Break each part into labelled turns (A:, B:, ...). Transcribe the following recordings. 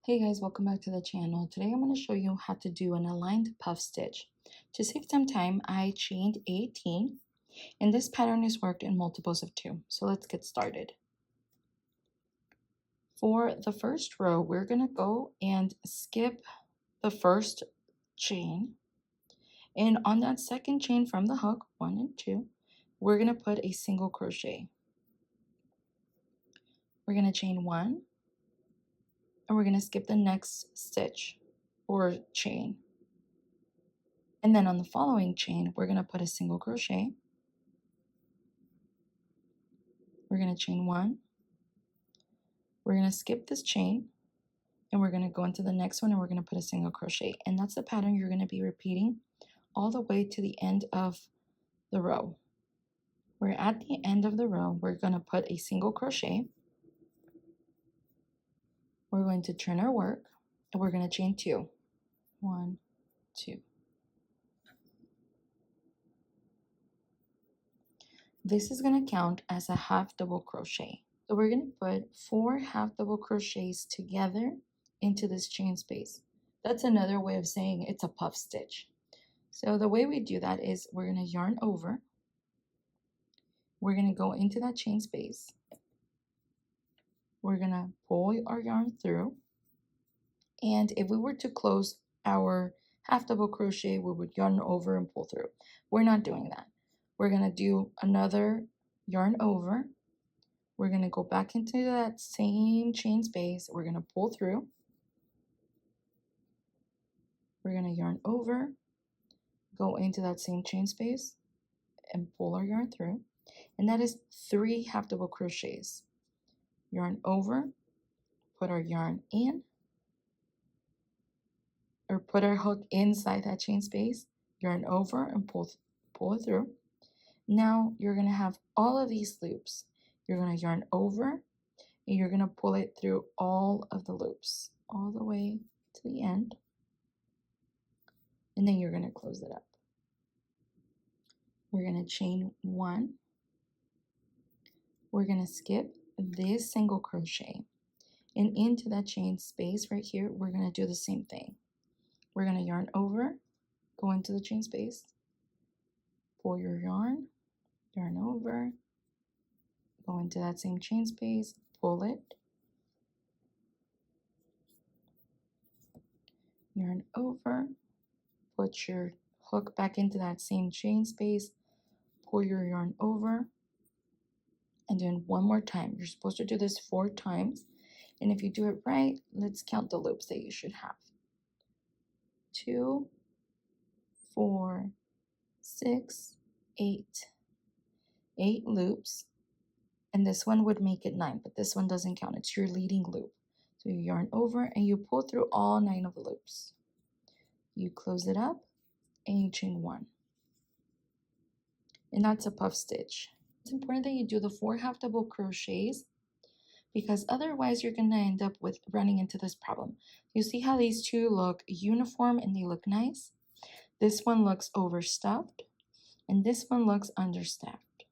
A: Hey guys, welcome back to the channel. Today I'm going to show you how to do an aligned puff stitch. To save some time, I chained 18 and this pattern is worked in multiples of 2. So let's get started. For the first row, we're going to go and skip the first chain. And on that second chain from the hook, 1 and 2, we're going to put a single crochet. We're going to chain 1 and we're going to skip the next stitch or chain. And then on the following chain, we're going to put a single crochet. We're going to chain 1. We're going to skip this chain and we're going to go into the next one and we're going to put a single crochet. And that's the pattern you're going to be repeating all the way to the end of the row. We're at the end of the row. We're going to put a single crochet. We're going to turn our work and we're going to chain 2. 1, 2. This is going to count as a half double crochet. So we're going to put 4 half double crochets together into this chain space. That's another way of saying it's a puff stitch. So the way we do that is we're going to yarn over. We're going to go into that chain space. We're going to pull our yarn through. And if we were to close our half double crochet, we would yarn over and pull through. We're not doing that. We're going to do another yarn over. We're going to go back into that same chain space. We're going to pull through. We're going to yarn over, go into that same chain space and pull our yarn through. And that is 3 half double crochets. Yarn over, put our yarn in, or put our hook inside that chain space, yarn over and pull it through. Now you're going to have all of these loops. You're going to yarn over and you're going to pull it through all of the loops, all the way to the end. And then you're going to close it up. We're going to chain 1. We're going to skip this single crochet. And into that chain space right here, we're going to do the same thing. We're going to yarn over, go into the chain space, pull your yarn over, go into that same chain space, pull it, yarn over, put your hook back into that same chain space, pull your yarn over, and then one more time. You're supposed to do this 4 times. And if you do it right, let's count the loops that you should have. 2, 4, 6, 8. 8 loops. And this one would make it 9, but this one doesn't count. It's your leading loop. So you yarn over and you pull through all 9 of the loops. You close it up and you chain 1. And that's a puff stitch. It's important that you do the 4 half double crochets because otherwise you're going to end up with running into this problem. You see how these two look uniform and they look nice? This one looks overstuffed and this one looks understuffed.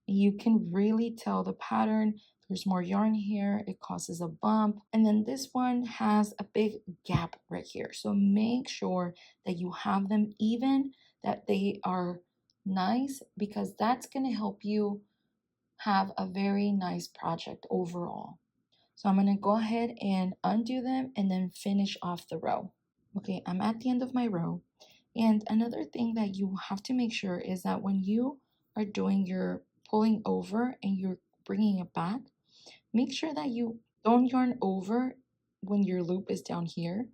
A: You can really tell the pattern. There's more yarn here. It causes a bump. And then this one has a big gap right here. So make sure that you have them even, that they are nice, because that's going to help you have a very nice project overall. So I'm going to go ahead and undo them and then finish off the row. Okay, I'm at the end of my row. And another thing that you have to make sure is that when you are doing your pulling over and you're bringing it back, make sure that you don't yarn over when your loop is down here.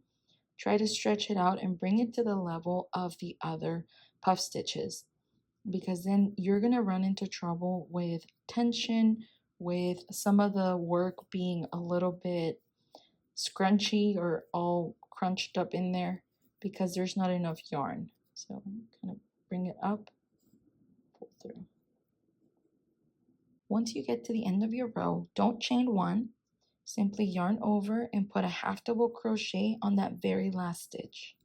A: Try to stretch it out and bring it to the level of the other puff stitches, because then you're going to run into trouble with tension, with some of the work being a little bit scrunchy or all crunched up in there because there's not enough yarn. So kind of bring it up, pull through. Once you get to the end of your row, don't chain 1. Simply yarn over and put a half double crochet on that very last stitch.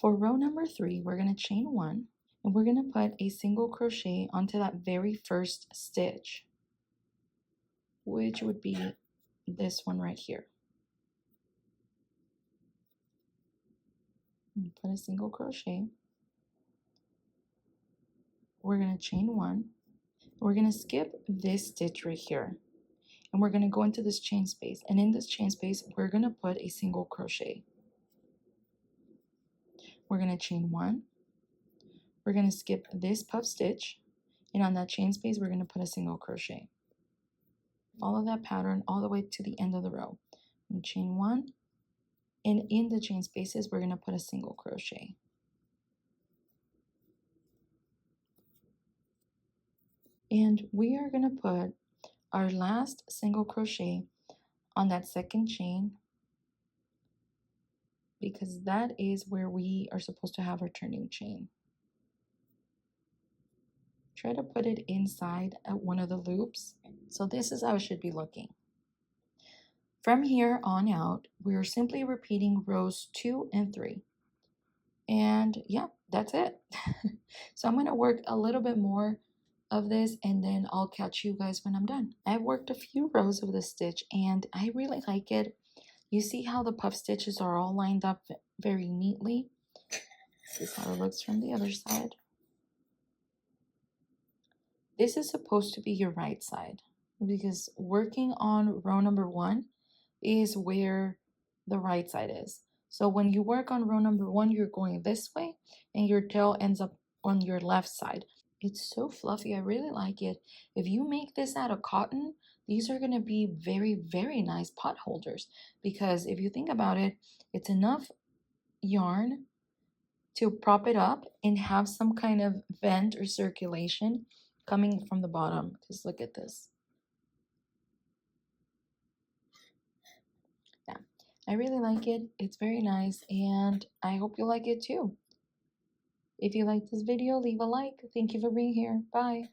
A: For row number 3, we're going to chain 1 And we're going to put a single crochet onto that very first stitch, which would be this one right here. And put a single crochet. We're going to chain one. We're going to skip this stitch right here. And we're going to go into this chain space. And in this chain space, we're going to put a single crochet. We're going to chain one. We're going to skip this puff stitch. And on that chain space, we're going to put a single crochet. Follow that pattern all the way to the end of the row. And chain one. And in the chain spaces, we're going to put a single crochet. And we are going to put our last single crochet on that second chain, because that is where we are supposed to have our turning chain. Try to put it inside at one of the loops. So this is how it should be looking. From here on out, we're simply repeating rows 2 and 3. And yeah, that's it. So I'm going to work a little bit more of this and then I'll catch you guys when I'm done. I've worked a few rows of this stitch and I really like it. You see how the puff stitches are all lined up very neatly. This is how it looks from the other side. This is supposed to be your right side because working on row number 1 is where the right side is. So when you work on row number 1, you're going this way and your tail ends up on your left side. It's so fluffy. I really like it. If you make this out of cotton, these are going to be very, very nice pot holders, because if you think about it, it's enough yarn to prop it up and have some kind of vent or circulation coming from the bottom. Just look at this. Yeah, I really like it. It's very nice and I hope you like it too. If you like this video, leave a like. Thank you for being here. Bye.